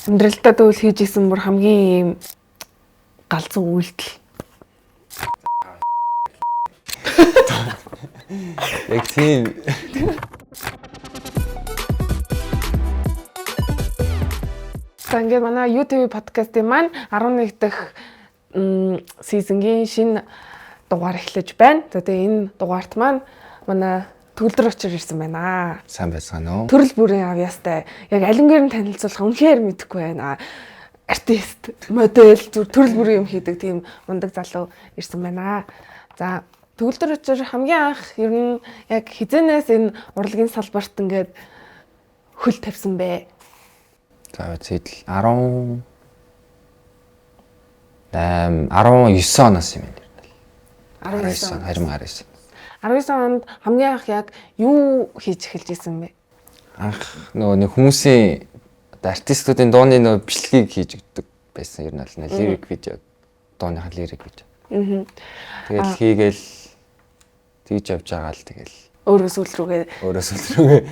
Амьдралдаа тэгвэл хийж исэн бүр хамгийн ийм галзуу үйлдэл. Яг тийм. За ингээд манай YouTube подкастын маань 11 дахь сизонгийн шинэ дугаар эхлэж байна. За тэгээ энэ дугаарт маань манай төгөлдөр очир ирсэн байна. Сайн байцгаана уу? Төрөл бүрийн авьяастай. Яг алингээр нь танилцуулах үнэхээр мэдэхгүй байна. Артист, модель, төрөл бүрийн юм хийдэг тийм мундаг залуу ирсэн байна. За төгөлдөр очир хамгийн анх ер нь яг хизэнээс энэ урлагийн салбарт ингээд хөл тавьсан бэ. За зэдэл 19 оноос юм байна. 2019 онд хамгийн анх яг юу хийж эхэлж исэн бэ? Анх нөгөө нэг хүмүүсийн артистуудын дууны нөгөө бичлэгийг хийж өгдөг байсан. Ер нь аль лирик видео, дууныхаа лирик видео. Тэгэл хийгээл тэгж явж байгаа л тэгэл Өөрөө сүүл рүүгээ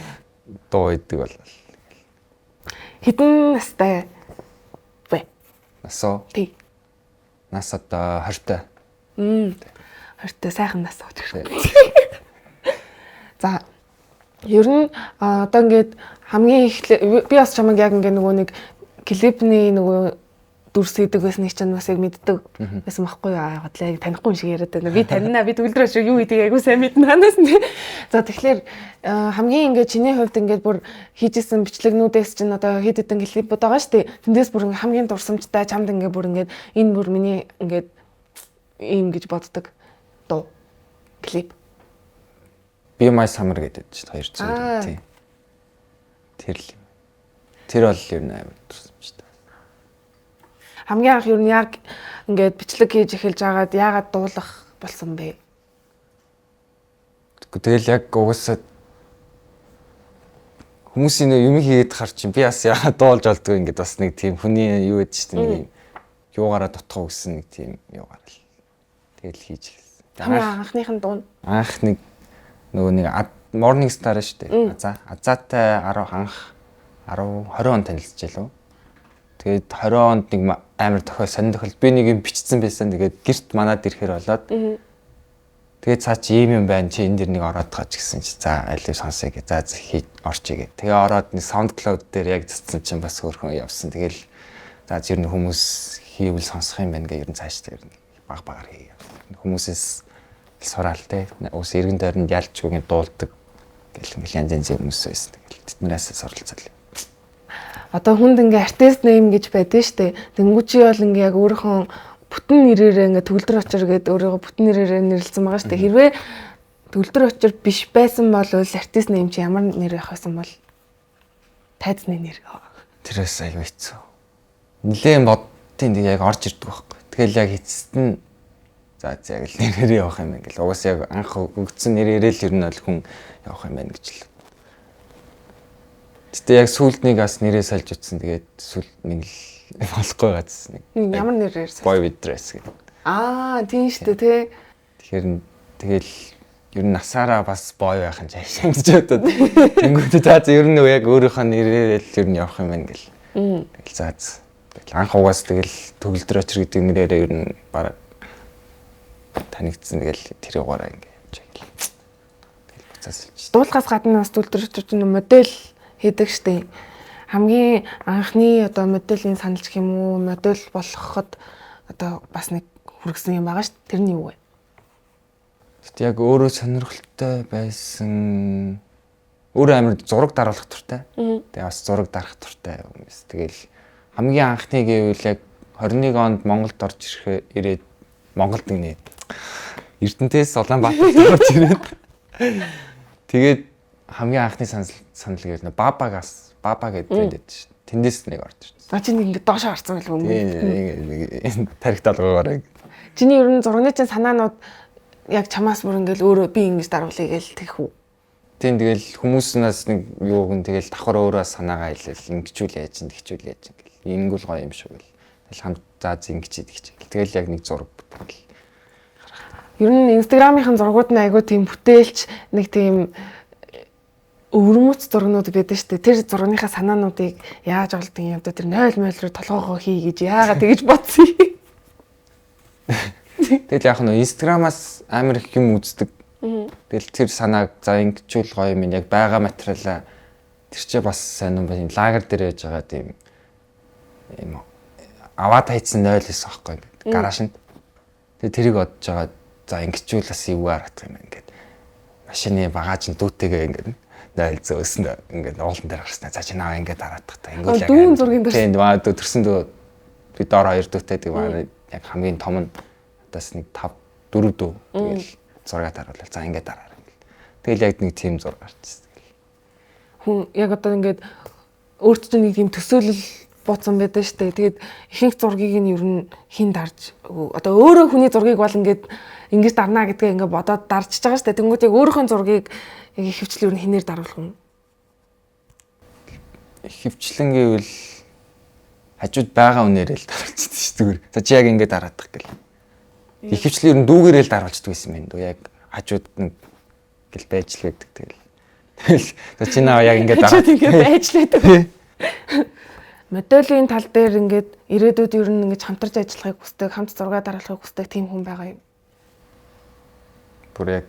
дуу идэг бол. Хэдэн настай вэ? Насоо. Тий. Нас одоо 20-тай. 20-тай сайхан нас гэж байна. За ер нь одоо ингээд хамгийн их би бас чамайг яг ингээд нөгөө нэг клипний нөгөө дүрс хийдэг байсныг чинь бас яг мэддэг байсан байхгүй юу? Бодлоо яг танихгүй юм шиг яриад байна. Би танина би төгөлдөр очиж юу хийдэг айгуу сайн мэднэ ханаас нь. За тэгэхээр хамгийн ингээд чиний хувьд ингээд бүр хийжсэн бичлэгнүүдээс чинь одоо хэд хэдэн клипүүд байгаа шүү дээ. Тэндээс бүр хамгийн дурсамжтай чамд ингээд бүр ингээд энэ бүр миний ингээд ийм гэж боддог дуу клип. Be My Summer гэдэг чинь 200 тийм. Тэр бол ер нь амар дурсамжтай. Хамгийн анх ер нь яг ингээд бичлэг хийж эхэлж байгаад яагаад дуулах болсон бэ? Тэгэл яг угаасаа хүмүүсийн юм хийгээд хар чинь би бас яагаад дуулж олдгоо ингээд бас нэг тийм хүний юу гэдэг чинь нэг юугаараа дутхаа өгсөн нэг тийм юугаар л. Тэгэл хийж эхэлсэн. Анхных нь дуу. Анх нэг нөгөө нэг Morning Star шүү дээ. Азаатай анх 20 он танилцчихлаа. Тэгээд 20 онд нэг амар сонин тохиолдол би нэг юм бичсэн байсан. Тэгээд гэрт манад ирэхээр болоод тэгээд цаа чи ийм юм байна. Чи энэ дэр нэг ороод гаач гэсэн чи за алив сонсъё гэ. За орчие гэ. Тэгээ ороод нэг SoundCloud дээр яг цэцсэн чинь бас хөөрхөн явсан. Тэгэл за ер нь хүмүүс хийвэл сонсох юм байна гэ. Ер нь цаашдаа ер нь багаар хийе. Хүмүүсээс сураал те. Ус эргэн тойронд ялчгүй ингэ дуулдаг гэл янз янз хүмүүс байсан. Тэгэл тэднээс суралцал. Одоо хүнд ингээ артист нэм гэж байдэн штэ. Тэнгүүчи бол ингээ яг өөрийнхөө бүтэн нэрээрээ ингээ төгөлдөр очир гэдэг өөрийгөө бүтэн нэрээрээ нэрлэлсэн байгаа штэ. Хэрвээ төгөлдөр очир биш байсан бол артист нэм чи ямар нэр байх байсан бол тайзны нэр. Тэрээс аягүй хэцүү. Нилээн бодтын тэг яг орж ирдэг байхгүй. Тэгэл яг эцэст нь за яг л нэрээр явах юм ингээл. Угаас яг анх өгдсөн нэрээрээ л ер нь бол хүн явах юм байна гэж л. Гэтэ яг сүлднийг бас нэрээ сольж утсан. Тэгээд сүл нэг л болохгүй газс нэг. Ямар нэрээр Boy with Dress гэдэг. Тийм шүү дээ тий. Тэгэхээр тэгэл ер нь насаараа бас boy байх нь шаашаамж бодоод. Тэнгүүтээ за ер нь яг өөрийнхөө нэрээр л ер нь явах юм байна гэл. Тэгэл заац. Тэгэл анх угаас тэгэл төгөлдөр очир гэдэг нэрээр ер нь бараг танигдсан. Тэгэл тэр угаараа ингэ явж байгаа. Тэгэл буцаасэлж. Дуулахаас гадна бас төгөлдөр очир чинь модель хийдэг штеп. Хамгийн анхны одоо моделийн саналч гэх юм уу, модель болоход одоо бас нэг хүргэсэн юм байгаа штеп. Тэр нь юу вэ? Гэтэ яг өөрөө сонирхолтой байсан. Өөрөө амар зураг даруулах туртай. Тэгээ бас зураг дарах туртай юм биш. Тэгэл хамгийн анхны гэвэл яг 21 онд Монголд орж ирээд Монголд нэг Эрдэнэтээс Улаанбаатарт орж ирээд тэгээд хамгийн анхны санал гэвэл Баба гэдэг брэнд байдаг шүү. Тэндээс нэг орж ирсэн. Чи нэг ингэ доошоо харсан байлгүй юм. Тийм тарих талгуугаар. Чиний ер нь зурганы чинь санаанууд яг чамаас бүр ингээл өөрөө би ингэж даруулъя гээл тэгэх үү? Тийм тэгэл хүмүүсээс нэг юуг нь тэгэл давхар өөрөө санаагаа хэлээл ингэчүүл яаж тэгчүүл яаж ингээл ингэвэл гоё юм шүү гэл. Тэгэл хамт зааз ингэчээд гिचээл. Тэгэл яг нэг зураг бүтгэл. Ер нь Instagram-ийн зургууд нь айгүй тийм бүтээлч нэг тийм өвөрмөц зургнууд байдаг шүү дээ. Тэр зургийнхаа санаануудыг яаж олдсон юм одоо тэр 0 руу толгоогоо хий гэж яагаад тэгэж бодсон юм. Тэгэл яг нь Instagram-аас амар их юм үздэг. Тэгэл тэр санааг за ингэчүүл гоё юм яг байгаа материалаа тэр чинь бас сайн юм байна. Лагер дээр яж байгаа тийм юм аваад хайцсан 0 гэсэн аахгүй ингээд гараашнд. Тэгээ тэрийг бодож байгаа за ингэчүүл бас юугаар атах юм ингээд машины багаж нь дүүтэйгээ ингээд 0 зөөсөн ингээд уулан дээр гарснаа за чи наваа ингээд дараадах та ингээд яг дүүн зургийн дээр тийм дөө төрсөн дөө би доор 2 дүүтэйдэг байна яг хамгийн том нь одоос нэг 5 4 дүү тэгэл зураг таруулал за ингээд дараарай ингээд тэгэл яг нэг тийм зураг гарчихсан хүн яг одоо ингээд өөрт чинь нэг тийм төсөөлөл бууцсан байдаг шүү дээ. Тэгээд ихэнх зургийг нь ер нь хин дарж одоо өөрөө хүний зургийг бол ингээд ингэж дарна гэдгээ ингээд бодоод дарчж байгаа шүү дээ. Тэнгүүд яг өөрийнхөө зургийг яг ихэвчлэн ер нь хинээр даруулах юм. Ихэвчлэн гэвэл хажууд байгаа үнээрээ л даруулчихдаг шүү дээ. За чи яг ингээд дараадах гэл. Ихэвчлэн ер нь дүүгээрээ л даруулчихдаг байсан юм дөө. Яг хажууд нэг гэл байж л байдаг тэгэл. Тэгэл за чи наа яг ингээд дараад ингээд байж л байдаг. Моделийн тал дээр ингээд ирээдүйд ер нь ингэж хамтарч ажиллахыг хүсдэг, хамт зураг дараалахыг хүсдэг тийм хүн байгаа юм. Бүр яг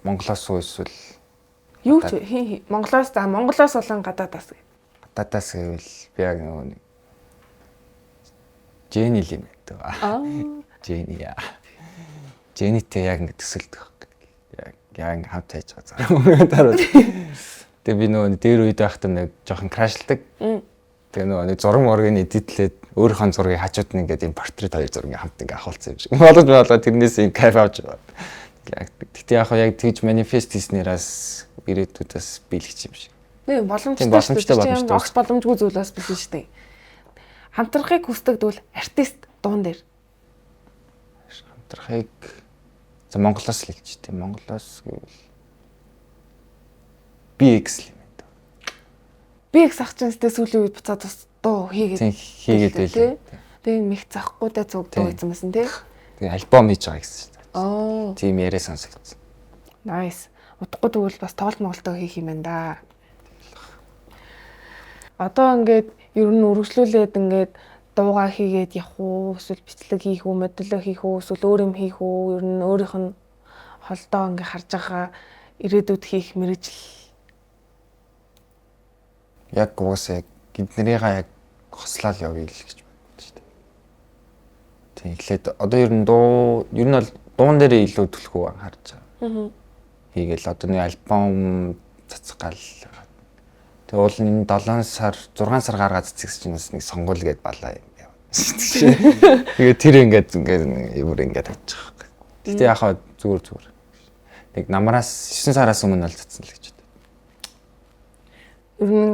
Монголоос уу эсвэл юу ч Монголоос болон гадаадаас. Гадаадаас гэвэл би яг нэг Жени л юм байна. Жени яа. Женитэй яг ингэ төсөлдөг. Яг хамт хайж байгаа зараа. Тэгээ би нөгөө дээр үед байхдаа нэг жоохон крашлдаг. Тэгээ нөгөө нэг зураг моргийн эдитлээд өөрийнхөө зургийг хажууд нь ингээд юм портрет хоёр зургийг хамт ингээд авахулсан юм шиг. Болоод тэрнээс юм кайф авч байгаа. Тэгтээ яг тэгж манифест хийснээрээс ирээдүйдээс биелэх юм шиг. Нэ боломжтой огт боломжгүй зүйл бас биш шүү дээ. Хамтрахыг хүсдэг дүүл артист дуун дээр. Хамтрахыг за Монголоос л хэлж дээ. Монголоос гэвэл BX л юм даа. BX ах чинь сүүлийн үед буцаад бас дуу хийгээд байлаа. Тэгээ мих захгүй цуг дуу хийсэн байсан тий. Тэгээ альбом хийж байгаа гэсэн. Тийм яриа сонсогдсон. Nice. Утгагүй тэгвэл бас тоолт Монголтой хийх юм байна да. Одоо ингээд ер нь үргэлжлүүлээд ингээд дуугаа хийгээд явах уу, эсвэл бичлэг хийх үү, модельо хийх үү, эсвэл өөр юм хийх үү, ер нь өөрийнх нь холдоо ингээд харж байгаа ирээдүйд хийх мэргэжил. Яг уусаа гиднэрийгаа яг хослол явъя л гэж бодсон шүү дээ. Тийм эхлээд одоо ер нь бол дуун дээр илүү төлхөө анхаарч байгаа. Хийгээл одоо нэг альбом цацгаал. Тэгээ уул энэ 7 сар 6 сар гаргаад цэцгэж чинь нэг сонгуул гээд балаа юм яа. Тэгээ тэр ингээд бүр ингээд тавьчих واخ. Гэтэ яхаа зүгээр. Нэг намраас 9 сараас өмнө л цацсан л гэж байна. Ер нь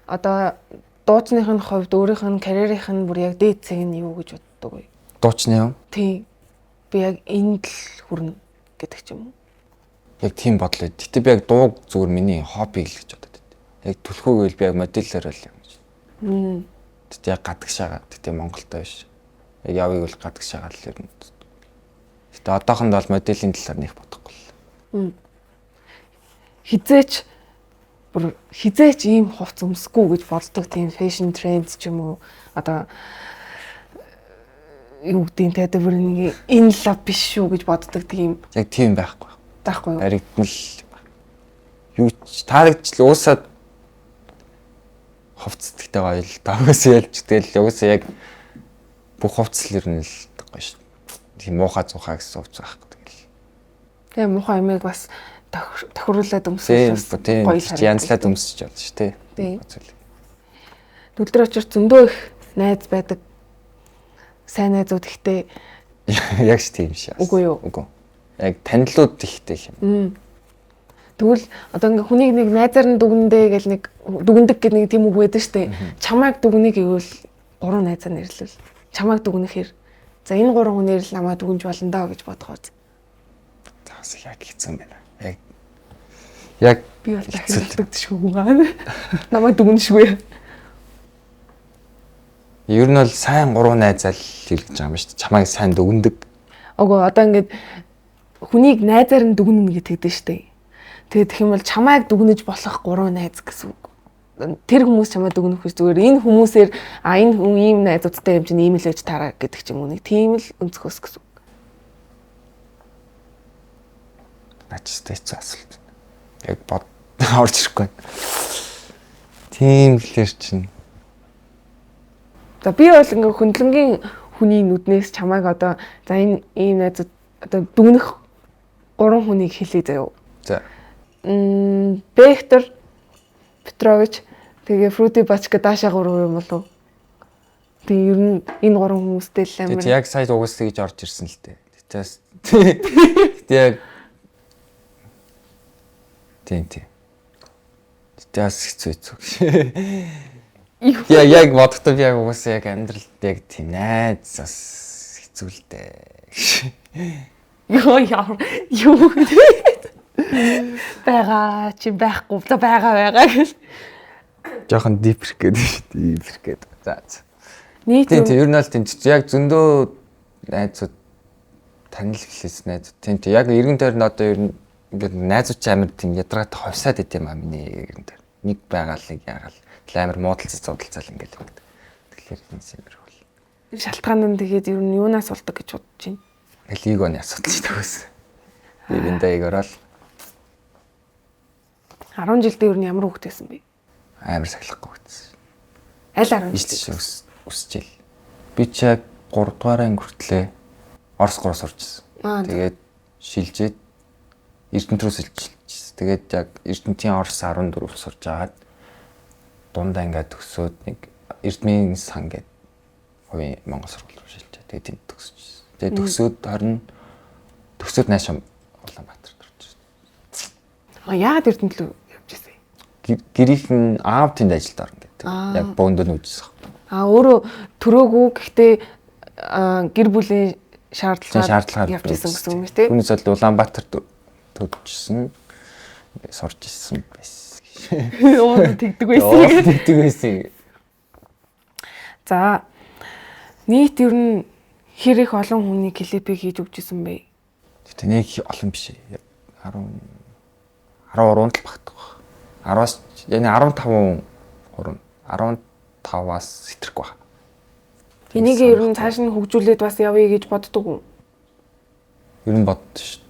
одоо дуучныхын хувьд өөрийнх нь карьерийнх нь бүр яг дээд цэг нь юу гэж боддог вэ? Дуучны юм? Тийм. Би яг энд л хүрнэ гэдэг ч юм уу. Яг тийм бодлоо. Гэтэ би яг дууг зүгээр миний хобби л гэж бодод. Яг түлхүү гэвэл би яг модельлер л юм гэж. Гэтэ яг гадагшаагаад гэтэ Монголтой биш. Яг явыг бол гадагшаагаад л юм. Гэтэ одоохонд бол моделийн талаар нэх бодохгүй л. Хизээч ийм хувц өмсөхгүй гэж боддог тийм фэшн тренд ч юм уу. Одоо юу гэдэг нь тэ бүр нэг энэ лав биш шүү гэж боддог тийм. Яг тийм байхгүй. Байхгүй юу? Харигдмал юу ч таарагдчихл уусаад хувцдагтай гоё л дагаас ялж тэгэл уусаа яг бүх хувцл ер нь л гоё шүү. Тийм муухай зуухай гэсэн хувц байхгүй тэгэл. Тэгээ муухай амиг бас тохируулаад өмсөх гоё янзлаад өмсөж болно шүү тий. Нүдэр очир зөндөө их найз байдаг. Сайн найзууд ихтэй яг ч тийм шээ. Үгүй юу? Үгүй. Яг танилуд ихтэй юм. Тэгвэл одоо ингээ хүнийг нэг найзаар нь дүгнэдэ гэл нэг дүгндэг гэдэг нэг тийм үг байдаг штэ. Чамайг дүгнэх гэвэл 3 найзаар нэрлэвэл чамайг дүгнэхээр за энэ 3 хүнээр л намайг дүгнж болно даа гэж бодгоо. Таас яг хэцүү юм байна. Яг би бол дахиад шүү. Намайг дүгнэшгүй. Ер нь бол сайн 3 найзаа л хэлж байгаа юм шүү дээ. Чамайг сайн дүгндэг. Огоо одоо ингээд хүнийг найзаар нь дүгнэнэ гэдэг дээ шүү дээ. Тэгээд тэгэх юм бол чамайг дүгнэж болох 3 найз гэсэн үг. Тэр хүмүүс чамайг дүгнэх биш зүгээр энэ хүмүүсээр энэ хүн ийм найзуудтай юм чинь ийм л байж тараа гэдэг ч юм уу нэг тийм л өнцгөөс гэсэн үг. Начистай хэцүү асуулт. Яг орж ирэхгүй. Тийм лэр чинь. За би бол ингээ хөндлөнгийн хүний нүднээс чамайг одоо за энэ ийм найзууд одоо дүгнэх 3 хүнийг хэлээ заяа. За. Бехтер Петрович тэгээ Фрути Бачка Даша 3 юм болов. Тэгээ ер нь энэ 3 хүмүүстэй л амар. Яг сая угсаа гэж орж ирсэн л дээ. Тэгээд яг тийм. Тэс хэцүү. Яг бодохдоо би яг угсаа яг амьдралд яг тийм найз бас хэцүү л дээ. Юу байгаа чи байхгүй за байгаа гэж жоохон дипрэх гэдэг шүү дээ. Дипрэх гэдэг. За. Нийт тийм ер нь бол тийм яг зөндөө найзууд танил хэлээс найзууд тийм яг эргэн тойронд одоо ер нь ингээд найзууд ч амар тийм ядаргатай ховсаад идэм аа миний эргэн тойр. Нэг байгаалыг яагаал амар муудалцал зодолцал ингээд байдаг. Тэгэхээр энэ сэмэр бол. Шалтгаан нь тэгээд ер нь юунаас болдог гэж бодож байна. Эгоны асуудал шүү дээ. Эвэндээ игорол 10 жилдээ ер нь ямар хөвгтэйсэн бэ? Амар сахилахгүй гэсэн. Аль 10 жил өсчихэл. Би ч яг 3 дугаар анги хүртлээ Орос 3 сурчсан. Тэгээд шилжээд Эрдэнэт рүү шилжсэн. Тэгээд яг Эрдэнэтийн Орос 14 сурж агаад дундаа ингээд төгсөөд нэг Эрдмийн сан гэдэг хувийн Монгол сургууль руу шилжээ. Тэгээд тэнд төгсөжсэн. Тэгээд төгсөөд наашаа Улаанбаатарт орж ирсэн. Яагаад Эрдэнэт рүү явж ирсэн? Гэрийнхэн аав тэнд ажилд орно гэдэг. Яг бөөндөө үзсэн. Өөрөө төрөөгүй гэхдээ гэр бүлийн шаардлагаар явж ирсэн гэсэн үг тийм. Түүнээс бол Улаанбаатарт төгссөн. Сурч ирсэн байсан. Тэгдэг байсан. За нийт ер нь хэр их олон хүний клипийг хийж өгч ирсэн бэ? Гэтэ нэг олон биш. 13-нд л багтдаг. 10-аас яны 15 хүрэн 15-аас сэтрэхгүй байна. Энийг ер нь цааш нь хөгжүүлээд бас явъя гэж боддог уу? Ер нь боддоо шүү.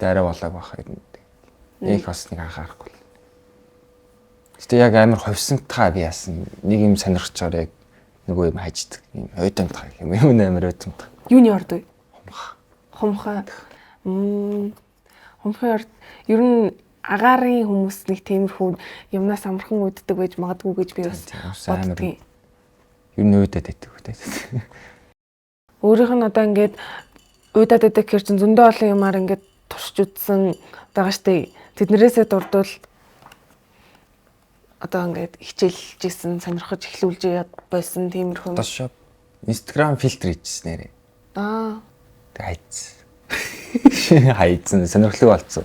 Арай болоог баха ер нь. Их бас нэг анхаарахгүй. Гэтэ яг амар ховсонтхаа би яасан. Нэг юм сонирхчоор яг нөгөө юм хаждаг. Юм ойдомтхаа юм амар ойдомтхаа. Юуны орд вэ? Хумхаа. Хумхаар ер нь агарын хүмүүс нэг тиймэрхүү юмнаас амархан үүддэг байж магадгүй гэж би бас боддгийн. Ер нь уудаг гэдэг үү. Өөрийнх нь одоо ингээд уудаад байдаг хэр чин зөндөө олон юмар ингээд туршиж үзсэн байгаа штэ. Тэднэрээсээ дурдвал одоо ингээд хичээлж исэн, сонирхож эхлүүлж байсан тиймэрхүү. Photoshop, Instagram фильтр хийчихсэн нэрээ. Тэг хайцсан. Сонирхолтой болцсон.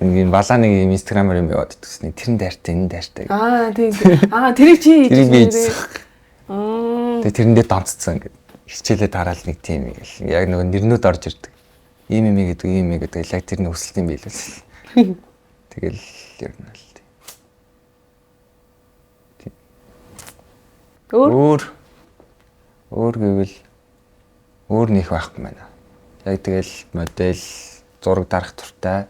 Нэг балааны юм Instagram-аар юм яваад идсэн. Тэрэн дайртай, энэ дайртай. Тийм. Тэрийг чи хийчихсэн. Тэг тэрэндээ донцсон ингээд. Хичээлээ дараал нэг тийм яг нөгөө нэрнүүд орж ирдэг. Ийм гэдэг яг тэрний өсөлт юм билээс. Тэгэл ер нь л тийм. Өөр гэвэл өөр нөх байхгүй байна. Яг тэгэл модель зураг дарах туртай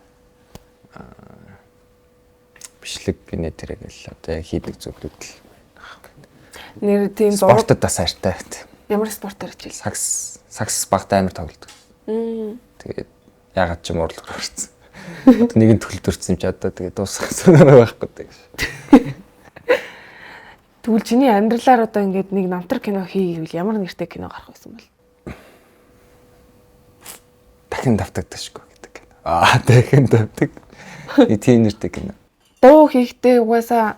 бичлэг гинэ тэрэгэл одоо яг хийдэг зүйлүүд л нэр тийм зураг спортод бас хайртай. Ямар спортоор хичээл? Сакс багтаа амар тоглодог. Тэгээд ягаад ч юм уурлах гарсан. Одоо нэгэн төлөвлөрсөн юм чи одоо тэгээд дуусах сонироо байхгүй даа гэж. Тэгвэл чиний амьдралаар одоо ингээд нэг намтар кино хийвэл ямар нэртэй кино гарах байсан бол? Дахин давтагдчихгүй гэдэг кино. Дахин давтаг. Тийм нэртэй кино. Дуу хийхдээ угаасаа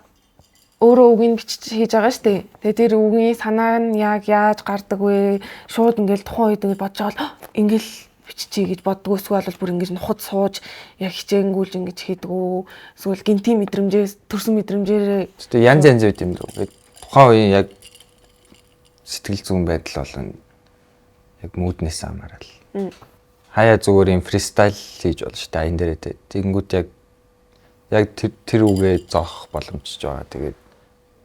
өөрөө үгийг бичиж хийж байгаа шүү дээ. Тэгээ тэр үгийн санаа нь яг яаж гардаг вэ? Шууд ингээл тухайн үед ингээд бодож байгаа л ингээл биччихье гэж боддгоо эсвэл бүр ингэж нухад сууж яг хичээнгүүлж ингэж хийдэг үү? Эсвэл гинти мэдрэмжээс төрсөн мэдрэмжээр тэгээ янз үед юм дөө. Тухайн үеийн яг сэтгэл зүйн байдал болон яг мүүднээс хамаарал хаяа зүгээр юм фристайл хийж болно шүү дээ аян дээрээ тэ. Тэгэнгүүт яг тэр үгээ зоох боломжтой байгаа. Тэгээд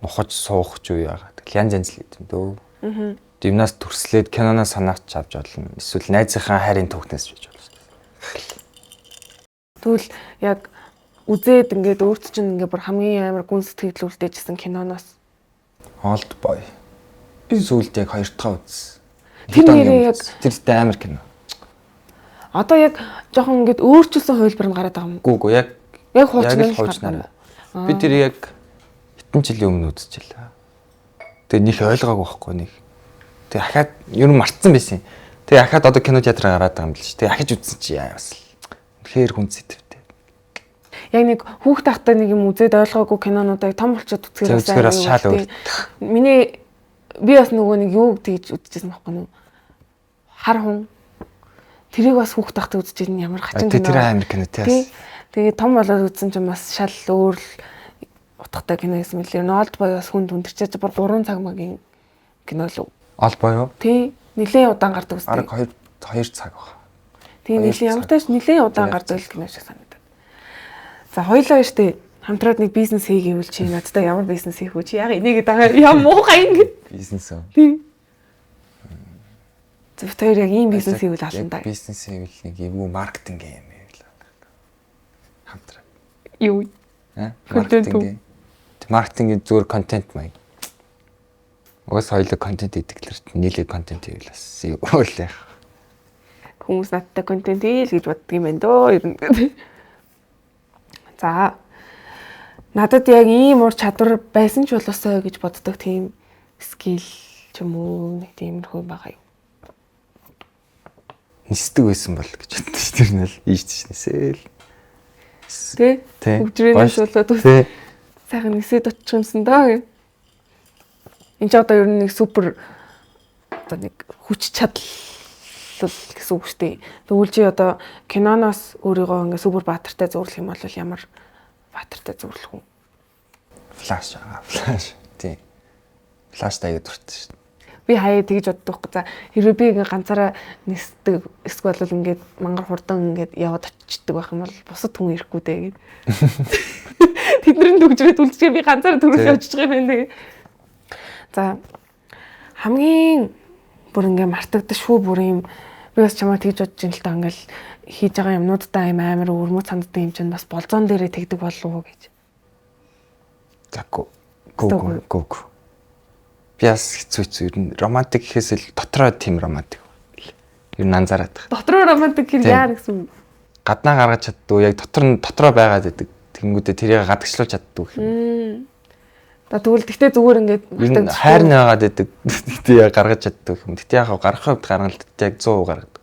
нухаж суух ч үе байгаа. Тэгэл янз янз л юм дөө. Аа. Димнаас төрслээд киноноос санаач авч болно. Эсвэл найзынхаа хайрын түүхнээс хийж болно шүү дээ. Тэгвэл яг үзээд ингээд өөрт чинь ингээд бүр хамгийн амар гүн сэтгэл үлдээжсэн киноноос Old Boy. Сүүлд яг 2 дахь үзсэн. Тэр нэрээ яг тэр амар кино. Одоо яг жоохон ингээд өөрчлөсөн хувилбар нь гараад байгаа юм. Гүү яг хуучнаар. Би тэр яг хэдэн жилийн өмнө үзчихлээ. Тэгээ них ойлгоогүй байхгүй нэг. Тэгээ ахаад ер нь мартсан байсан юм. Тэгээ ахаад одоо кино театраа гараад байгаа юм л ш. Тэгээ ахиж үзсэн чи яа бас. Тэгэхээр хүн сэтгэвтэй. Яг нэг хүүхд тахтай нэг юм үзээд ойлгоогүй кинонуудыг том болчиход үзэхээр бас шал өөр. Би бас нөгөө нэг юу гэж үзчихсэн байхгүй юу? Хар хүн. Тэрийг бас хүүхд тахтай үзчихсэн ямар хачин кино. Тэр амар кино тий. Тэгээ том болоод үзсэн чинь бас шал өөр л утгатай кино байсан мэлээ. Old Boy бас хүнд өндөрчөөж бүр 3 цаг магийн кино л. Old Boy юу? Тий. Нилээн удаан гардаг үстэй. Арга 2 цаг баг. Тий, ямар тааш нилээн удаан гардаг кино шиг санагдав. За хоёулаа штэ хамтраад нэг бизнес хийгээвэл чи надтай ямар бизнес хийх вэ? Чи яг энийг дагаа яа муухай ингэ. Бизнес үү? Тий. Тэр яг ийм бизнес хийвэл алан даа. Бизнес хийвэл нэг юм маркетинг юм байл. Хамтраа. Юу? Маркетинг. Маркетингийн зүгээр контент маяг. Уус хоёул контент идэглэрт нийлээ контент хийвэл бас үйл яах. Хүмүүс надтай контент хийл гэж боддог юм байна дөө ер нь. За. Надад яг ийм ур чадвар байсан ч болоосоо гэж боддог тийм скил ч юм уу нэг тиймэрхүү байгаа юм. Нисдэг байсан бол гэж боддог ш. Тэр нь л ийж нисээл. Тэ? Хөгжрэнээс болоод сайхан нисээд очих юмсан даа. Энд ч одоо ер нь нэг супер одоо нэг хүч чадал гэсэн үг шүү дээ. Тэгвэл чи одоо киноноос өөрийгөө ингээ супер баатартай зурлах юм бол ямар баатартай зурлах вэ? Флаш. Тий. Флаштай аяа дуртай шүү дээ. Би хаяа тэгж боддог байхгүй. За хэрвээ би ингээ ганцаараа нисдэг эсвэл ингээд мангар хурдан ингээд яваад очичдаг байх юм бол бусад хүн ирэхгүй дээ гэд. Тэднэрийн төгжрээд үлдчихээ би ганцаараа төрүүлээ очиж байгаа юм байна. За хамгийн бүр ингээ мартагдашгүй бүр юм би бас чамаа тэгж бодож ин л та ингээл хийж байгаа юмнуудаа юм амар өрмөц санддаг юм чинь бас болзоон дээрээ тэгдэг болов уу гэж. За гүг. Би бас хэцүү ер нь романтик гэхээс л дотроо тийм романтик. Ер нь анзаараад байна. Дотроо романтик хэр яа гэсэн. Гаднаа гаргаж чаддгүй яг дотроо байгаад байдаг. Тэнгүүдээ тэрийг гадагшлуулж чаддгүй юм. Тэгвэл тэгтээ зүгээр ингээд хайр наагаад байдаг. Тэгтээ яг гаргаж чаддаг юм. Тэгтээ яг гаргахын хувьд гаргалт яг 100% гаргадаг.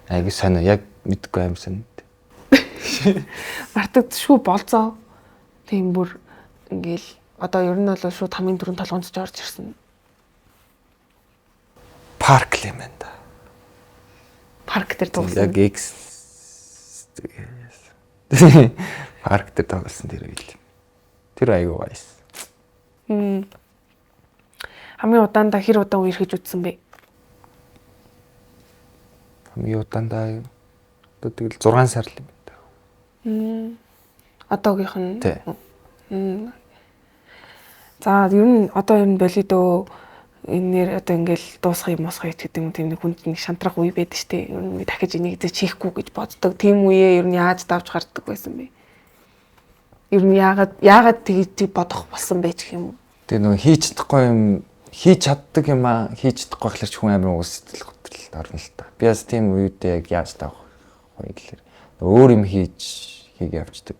Айгу сонио яг мэдгүй юм сонио. Мартагдшгүй болцоо. Тийм бүр ингээл одоо ер нь бол шууд хамгийн түрүүнд толгонд ч орж ирсэн. Парк Лемент. Парк дээр тоглосон. Яг X. Парк дээр тоглосон тэр үйл. Тэр аягүй байсан. Хамгийн удаандаа хэр удаан үе хийж үтсэн бэ? Хамгийн удаандаа тэгэл 6 сар л юм байна. Одоогийнх нь. За ер нь одоо ер нь болидо энэ нэр одоо ингээл дуусах юм мосхоо гэдэг юм тийм нэг хүнд нэг шантрах үе байдаг штеп. Ер нь дахиж энийг зэ чихгүй гэж боддог. Тийм үеэ ер нь яаж давж гардаг байсан бэ? Ер нь яагаад тэгж бодох болсон бэ гэх юм уу? Тэгээ нөгөө хийж чадахгүй юм хийж чаддаг юм аа хийж чадахгүй гэхэлэр ч хүн амир уус сэтгэл хөдлөлд орно л та. Би бас тийм үедээ яг яаж тавах вэ гэхэлэр өөр юм хийгээ явцдаг.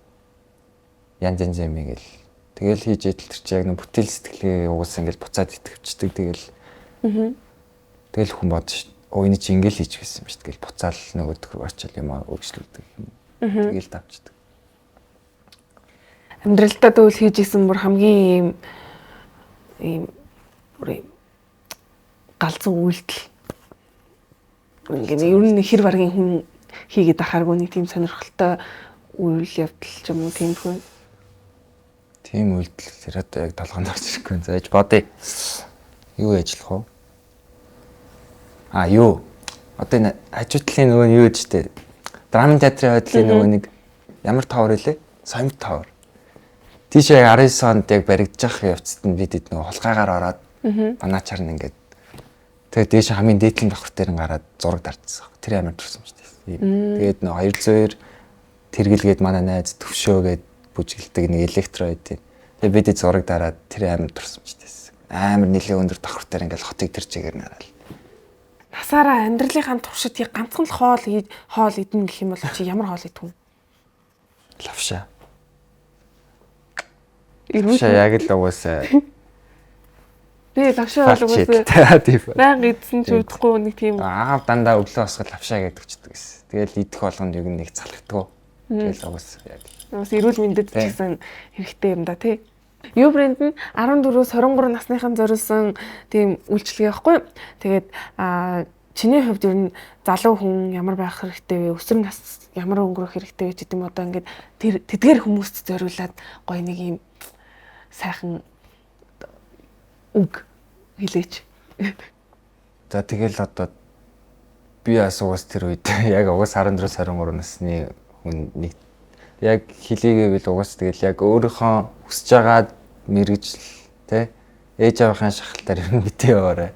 Янз юм гээл. Тэгэл хийж идэл тэр чи яг нэг бүтээл сэтгэлгээ уус ингээл буцаад итгэвчдэг. Тэгэл хүн бодож оо энэ чи ингээл хийж гисэн юм шүү. Тэгэл буцаал нөгөө төр очил юм аа өөрчлөлдөг юм. Тэгэл давчдаг. Амьдралдаа тэгвэл хийж исэн бүр хамгийн ийм бүр галзуу үйлдэл. Ингээд ер нь хэр баргийн хүн хийгээд ахааргүй нэг тийм сонирхолтой үйл явдал ч юм уу тиймэрхүү. Тийм үйлдэл тэр одоо яг толгойд орж ирэхгүй. За ээж бодъё. Юу ажиллах вэ? Юу? одоо энэ хажуутлын нөгөө нь юу гэж штэ. Драмын театрын хойдлын нөгөө нэг ямар тавар илээ? Соёмт тавар. Тийш яг 19 онд яг баригдчих явцад нь бид нөгөө холгаагаар ороод банаачаар нь ингээд тэгээд дээш хамгийн дээдлийн давхар дээр нь гараад зураг дарчихсан. Тэр амар төрсөмжтэй. Тэгээд нөгөө 202 тэргэлгээд манай найз төвшөөгээд бүжгэлдэг нэг электро байдیں۔ Тэгээд бид зураг дараад тэр амар төрсөмжтэй. Амар нэлээд өндөр давхар дээр ингээд хотыг тэр чигээр нараал. Насаараа амьдралынхаа туршид яг ганцхан л хоол идэн гэх юм бол чи ямар хоол идэх вэ? Лавшаа. Ирүүл яг л угаасаа. Би лавшаа бол угаасаа. Баян идсэн ч удахгүй нэг тийм. Дандаа өглөө босгол лавшаа гэдэг чдэг гэсэн. Тэгэл идэх болгонд яг нэг залхагддаг. Тэгэл угаасаа яг. Уус эрүүл мэндэд ч гэсэн хэрэгтэй юм да тий. Юу брэнд нь 14-өөс 23 насныхан зориулсан тийм үйлчилгээ байхгүй. Тэгээд чиний хувьд ер нь залуу хүн ямар байх хэрэгтэй вэ? Өсвөр нас ямар өнгөрөх хэрэгтэй вэ гэдэг юм одоо ингээд тэр тэдгээр хүмүүст зориулаад гоё нэг юм сайхан үг хэлээч. За тэгэл одоо би асуугаас тэр үед яг угаас 14-өөс 23 насны хүн нэг яг хэлийгээвэл угаас тэгэл яг өөрийнхөө хүсэж байгаа мэрэгжил тэ ээж аваахын шахалтаар ер нь битээ яваарай.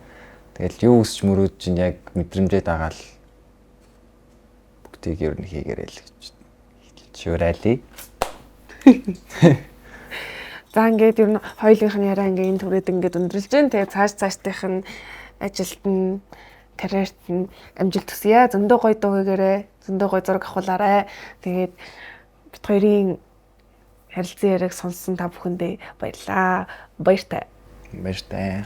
Тэгэл юу өсч мөрөөд чинь яг мэдрэмжээ дагаал бүгдийг ер нь хийгээрэй л гэж хэлж уриалъя. За ингээд ер нь хоёулынх нь яриа ингээд энэ түрээд ингээд өндөрлж जैन. Тэгээ цаашдынх нь ажилд нь карьерт нь амжилт хүсье. Зөндөө гоё дуу хийгээрэй. Зөндөө гоё зураг авахлаарай. Тэгээд бид хоёрын харилцан яриаг сонссон та бүхэндээ баярлалаа. Баяртай. Баяртай.